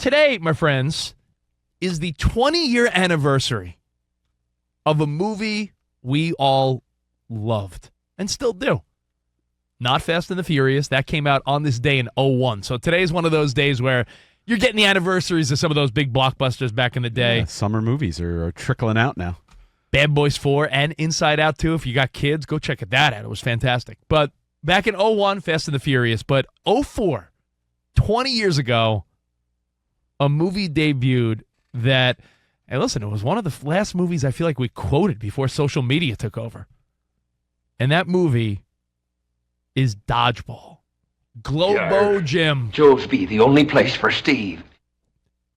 Today, my friends, is the 20-year anniversary of a movie we all loved and still do. Not Fast and the Furious. That came out on this day in 2001. So today is one of those days where you're getting the anniversaries of some of those big blockbusters back in the day. Yeah, summer movies are trickling out now. Bad Boys 4 and Inside Out 2. If you got kids, go check that out. It was fantastic. But back in 2001, Fast and the Furious. But 2004, 20 years ago, a movie debuted that, hey, listen, it was one of the last movies I feel like we quoted before social media took over. And that movie is Dodgeball. Globo Gym. Joe's be the only place for Steve.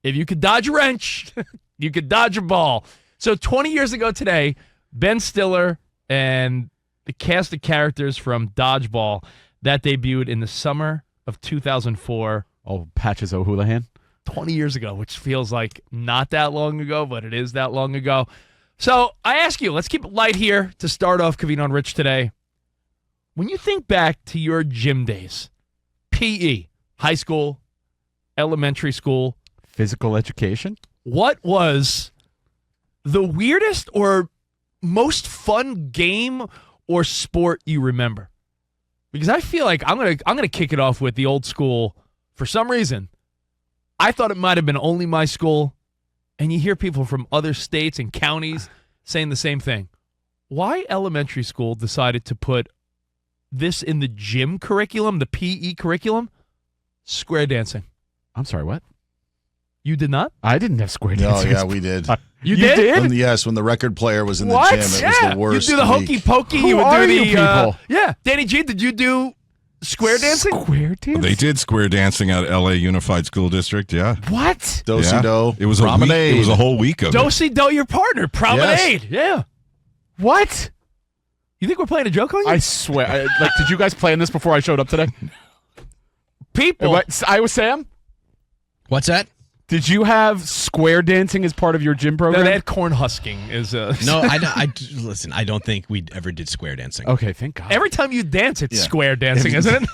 If you could dodge a wrench, you could dodge a ball. So 20 years ago today, Ben Stiller and the cast of characters from Dodgeball that debuted in the summer of 2004. Oh, Patches O'Houlihan. 20 years ago, which feels like not that long ago, but it is that long ago. So I ask you, let's keep it light here to start off Covino and Rich today. When you think back to your gym days, PE, high school, elementary school, physical education, what was the weirdest or most fun game or sport you remember? Because I feel like I'm gonna kick it off with the old school. For some reason, I thought it might have been only my school, and you hear people from other states and counties saying the same thing. Why elementary school decided to put this in the gym curriculum, the PE curriculum? Square dancing. I'm sorry, what? You did not? I didn't have square No, dancing. yeah, we did. You did? Yes, when the record player was in the What? gym, it was the worst. You do the hokey pokey. Who You would are do you the people? Yeah, Danny G. Did you do square dancing? Square dancing? They did square dancing at LA Unified School District, yeah. What? Do-si-do. It was a week, promenade. it was a whole week of it. Do-si-do, your partner. Promenade. Yeah. What? You think we're playing a joke on you? I swear. Did you guys plan this before I showed up today? People. I was Sam? What's that? Did you have square dancing as part of your gym No, program? they had corn husking. No, listen, I don't think we ever did square dancing. Okay, thank God. Every time you dance, it's square dancing, isn't it?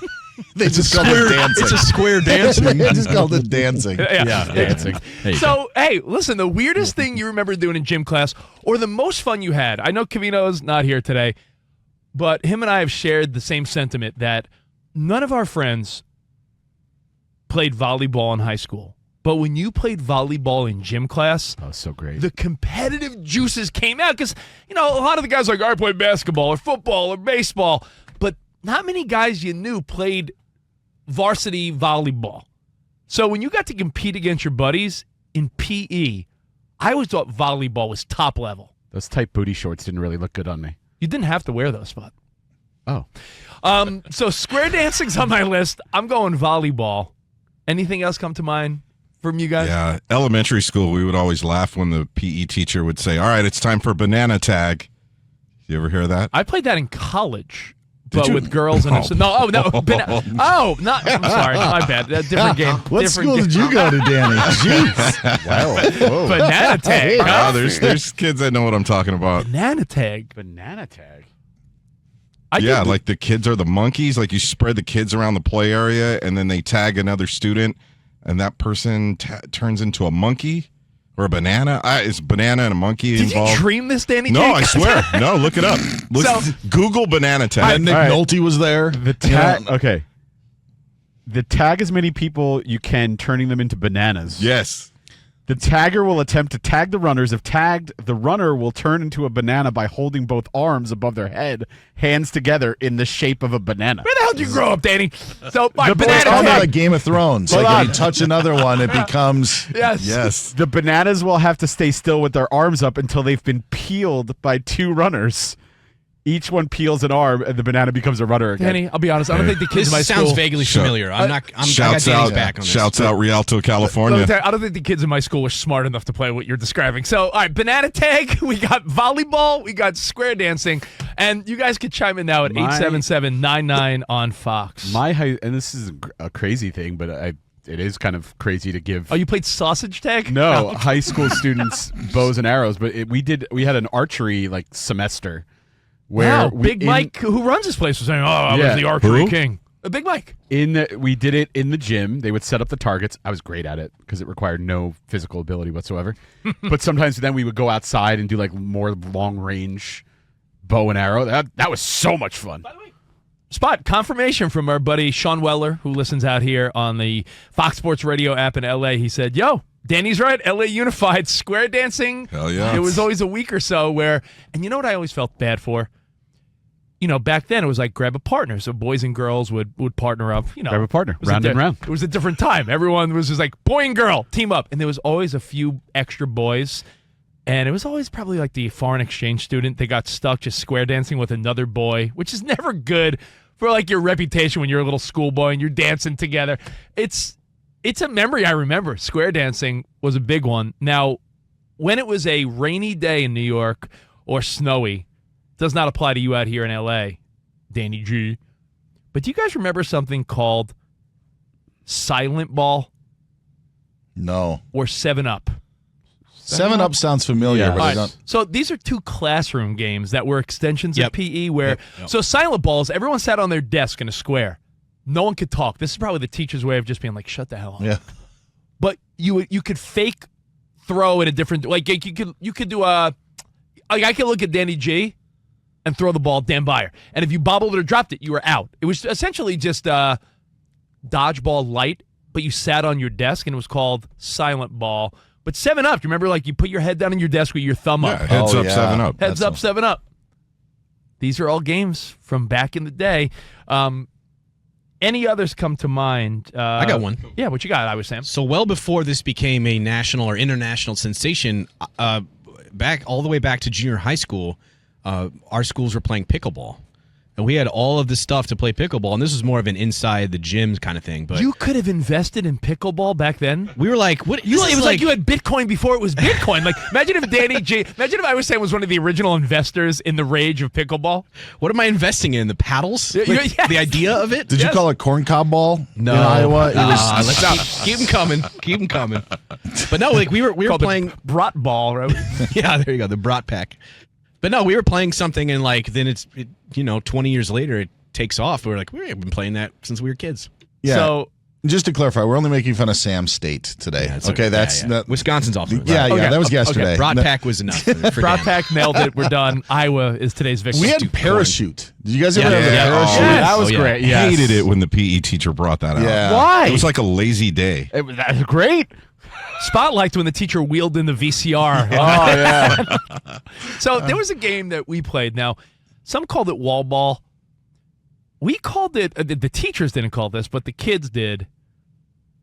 They just called it dancing. It's a square dancing. They just called it dancing. Yeah. dancing. So, hey, listen, the weirdest thing you remember doing in gym class or the most fun you had, I know Covino's not here today, but him and I have shared the same sentiment that none of our friends played volleyball in high school. But when you played volleyball in gym class, Oh, so great. the competitive juices came out because, a lot of the guys are like, I play basketball or football or baseball, but not many guys you knew played varsity volleyball. So when you got to compete against your buddies in PE, I always thought volleyball was top level. Those tight booty shorts didn't really look good on me. You didn't have to wear those, but. Oh. So square dancing's on my list. I'm going volleyball. Anything else come to mind from you guys? Yeah, elementary school, we would always laugh when the PE teacher would say, all right, it's time for banana tag. You ever hear that? I played that in college, Did but you? with girls and I'm sorry, my bad. Different game. What Different school game. did you go to, Danny? Jeez. Wow. Banana tag. Oh, there's kids that know what I'm talking about. Banana tag. Banana tag. Yeah, like the kids are the monkeys. Like you spread the kids around the play area, and then they tag another student, and that person turns into a monkey or a banana. Is banana and a monkey Did involved? you dream this, Danny? No, Jake? I swear. No, look it up. Google banana tag. And Nick All right. Nolte was there. The tag. Okay. The tag as many people you can, turning them into bananas. Yes. The tagger will attempt to tag the runners. If tagged, the runner will turn into a banana by holding both arms above their head, hands together in the shape of a banana. Where the hell did you grow up, Danny? So, my The banana It's all tag. like Game of Thrones. Hold Like on. if you touch another one, it becomes... Yes. Yes. The bananas will have to stay still with their arms up until they've been peeled by two runners. Each one peels an arm, and the banana becomes a runner again. Danny, I'll be honest. I don't think the kids This in my sounds school. vaguely familiar. I got Shouts Danny's out, back on this. shouts out Rialto, Let me California. tell you, I don't think the kids in my school were smart enough to play what you're describing. So, all right, banana tag. We got volleyball. We got square dancing. And you guys could chime in now at 877-99 on Fox. And this is a crazy thing, but it is kind of crazy to give. Oh, you played sausage tag? No, high school students bows and arrows, but we had an archery semester where Wow, Big Mike, who runs this place, was saying, I was Yeah. the archery Who? king. A Big Mike. We did it in the gym. They would set up the targets. I was great at it because it required no physical ability whatsoever. But sometimes then we would go outside and do like more long range bow and arrow. That was so much fun. By the way, Spot, confirmation from our buddy Sean Weller, who listens out here on the Fox Sports Radio app in L.A. He said, yo, Danny's right. L.A. Unified, square dancing. Hell yeah. It was always a week or so where, and you know what I always felt bad for? You know, back then it was like grab a partner. So boys and girls would partner up. You know, Grab a partner, It was round and round. It was a different time. Everyone was just like, boy and girl, team up. And there was always a few extra boys. And it was always probably like the foreign exchange student that got stuck just square dancing with another boy, which is never good for like your reputation when you're a little schoolboy and you're dancing together. It's a memory I remember. Square dancing was a big one. Now, when it was a rainy day in New York or snowy, does not apply to you out here in L.A., Danny G. But do you guys remember something called Silent Ball No. or 7-Up? 7-Up sounds familiar, Yeah. but All I right, don't. so these are two classroom games that were extensions of Yep. PE where Yep. so Silent Balls, everyone sat on their desk in a square. No one could talk. This is probably the teacher's way of just being like, shut the hell up. Yeah. But you could fake throw in a different like you could do a like I could look at Danny G and throw the ball damn by her. And if you bobbled it or dropped it, you were out. It was essentially just dodgeball light, but you sat on your desk and it was called Silent Ball. But 7-Up, you remember like you put your head down on your desk with your thumb Yeah, up. heads Oh, up, yeah. 7-Up. Heads up, 7-Up. These are all games from back in the day. Any others come to mind? I got one. Yeah, what you got, I was Sam? So well before this became a national or international sensation, back all the way back to junior high school, our schools were playing pickleball. And we had all of this stuff to play pickleball, and this was more of an inside the gyms kind of thing. But You could have invested in pickleball back then. we were like, "What?" It this was is like you had Bitcoin before it was Bitcoin. Like, imagine if I was saying was one of the original investors in the rage of pickleball. What am I investing in? The paddles? Yeah, Like, yes. The idea of it? Did you Yes. call it corncob ball No, in Iowa? It was let's keep them coming. Keep them coming. But no, like we were Called playing. it Brat Ball, right? Yeah, there you go, the brat pack. But no, we were playing something, and like then 20 years later, it takes off. We're like, we've been playing that since we were kids. yeah. So Just to clarify, we're only making fun of Sam State today. Yeah, it's okay, okay. that's Yeah. not. Wisconsin's off. Yeah, Okay. that was yesterday. Brat No- pack was enough. For Brat Dan. Pack nailed it. We're done. Iowa is today's victim. We had Stupid parachute. Did you guys ever Yeah. have a Yeah. parachute? Oh, that was yeah. great. Yes. Hated it when the PE teacher brought that out. Yeah. Why? It was like a lazy day. That was great. Spot liked when the teacher wheeled in the VCR. Oh yeah. So there was a game that we played. Now, some called it wall ball. We called it, the teachers didn't call this, but the kids did.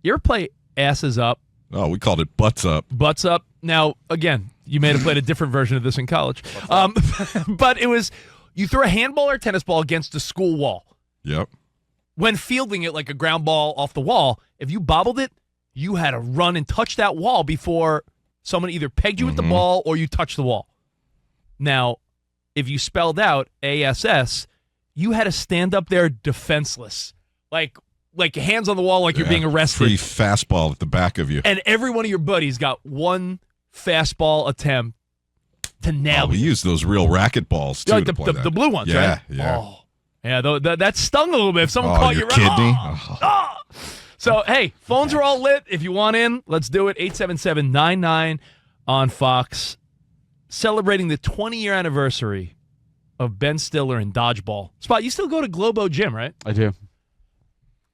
You ever play asses up, Oh, we called it butts up. butts up? Now, again, you may have played a different version of this in college. But it was, you throw a handball or a tennis ball against the school wall. Yep. When fielding it like a ground ball off the wall, if you bobbled it, you had to run and touch that wall before someone either pegged you with the ball or you touched the wall. Now, if you spelled out ASS, you had to stand up there defenseless, like hands on the wall, like you're being arrested. Free fastball at the back of you. And every one of your buddies got one fastball attempt to nail We you. used those real racket balls too Like to play the that. blue ones, Yeah, right? yeah. Oh. Yeah, that stung a little bit. If someone Oh, caught your you kidney. So, hey, phones are all lit. If you want in, let's do it. 877-99 on Fox. Celebrating the 20-year anniversary of Ben Stiller and dodgeball. Spot, you still go to Globo Gym, right? I do.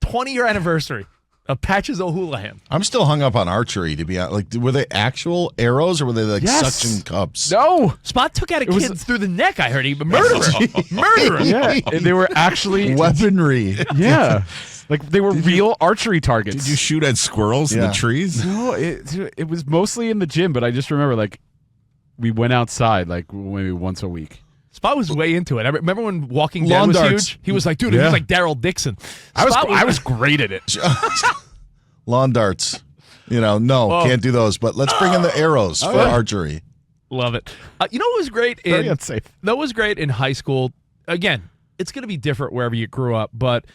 20-year anniversary of Patches O'Houlihan. I'm still hung up on archery. To be honest, like, were they actual arrows or were they like Yes. suction cups? No. Spot took out a was- kid through the neck, I heard. He murderer. Yeah, and they were actually. Weaponry. Yeah, like they were real archery targets. Did you shoot at squirrels in Yeah. the trees? No, it was mostly in the gym, but I just remember like we went outside like maybe once a week. Spot was way into it. I remember when Walking Dead Lawn was darts. huge. He was like, dude, he Yeah. was like Daryl Dixon. I Spot was great at it. Lawn darts. No, Oh. can't do those. But let's bring in the arrows for yeah. archery. Love it. You know what was great Very in unsafe. that was great in high school. Again, it's going to be different wherever you grew up, but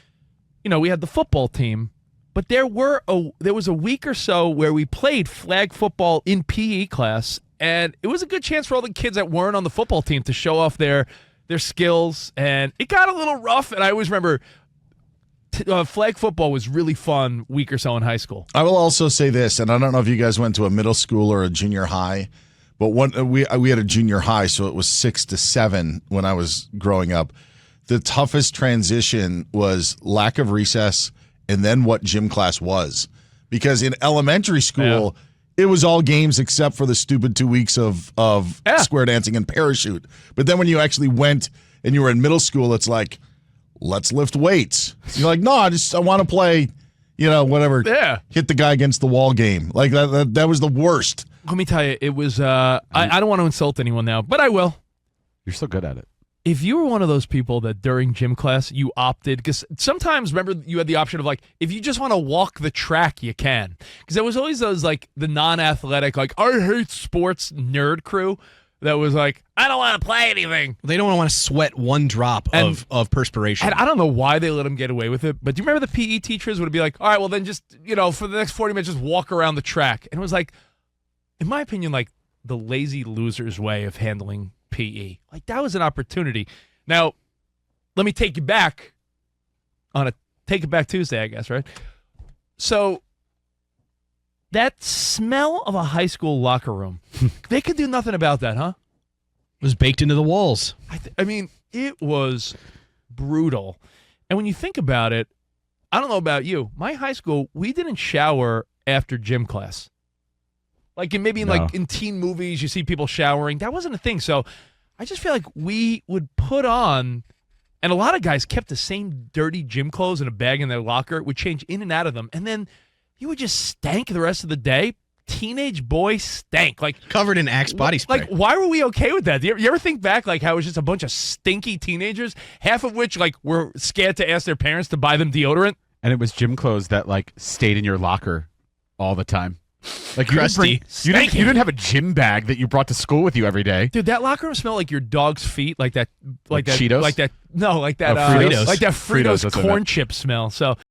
we had the football team, but there was a week or so where we played flag football in PE class, and it was a good chance for all the kids that weren't on the football team to show off their skills, and it got a little rough, and I always remember flag football was really fun week or so in high school. I will also say this, and I don't know if you guys went to a middle school or a junior high, but we had a junior high, so it was 6 to 7 when I was growing up. The toughest transition was lack of recess and then what gym class was. Because in elementary school, it was all games except for the stupid 2 weeks of square dancing and parachute. But then when you actually went and you were in middle school, it's like, let's lift weights. You're like, no, I want to play, whatever. Yeah. Hit the guy against the wall game. Like that was the worst. Let me tell you, it was. I don't want to insult anyone now, but I will. You're so good at it. If you were one of those people that during gym class you opted, because sometimes, remember, you had the option of like, if you just want to walk the track, you can. Because there was always those like the non-athletic, like, I hate sports nerd crew that was like, I don't want to play anything. They don't want to sweat one drop of perspiration. And I don't know why they let them get away with it, but do you remember the PE teachers would be like, all right, well then just, for the next 40 minutes, just walk around the track. And it was like, in my opinion, like the lazy loser's way of handling PE. Like that was an opportunity. Now, let me take you back on a Take It Back Tuesday, I guess, right? So that smell of a high school locker room, they could do nothing about that, huh? It was baked into the walls. I mean, it was brutal. And when you think about it, I don't know about you. My high school, we didn't shower after gym class. Like in teen movies, you see people showering. That wasn't a thing. So I just feel like we would put on, and a lot of guys kept the same dirty gym clothes in a bag in their locker, would change in and out of them, and then you would just stank the rest of the day. Teenage boy stank. Like covered in Axe body spray. Like, why were we okay with that? You ever think back, like, how it was just a bunch of stinky teenagers, half of which, like, were scared to ask their parents to buy them deodorant? And it was gym clothes that, like, stayed in your locker all the time. Like crusty. You didn't have a gym bag that you brought to school with you every day. Dude, that locker room smelled like your dog's feet, like that Cheetos? Fritos, like that Fritos? like that Fritos Fritos, that's what I corn meant. chip smell. So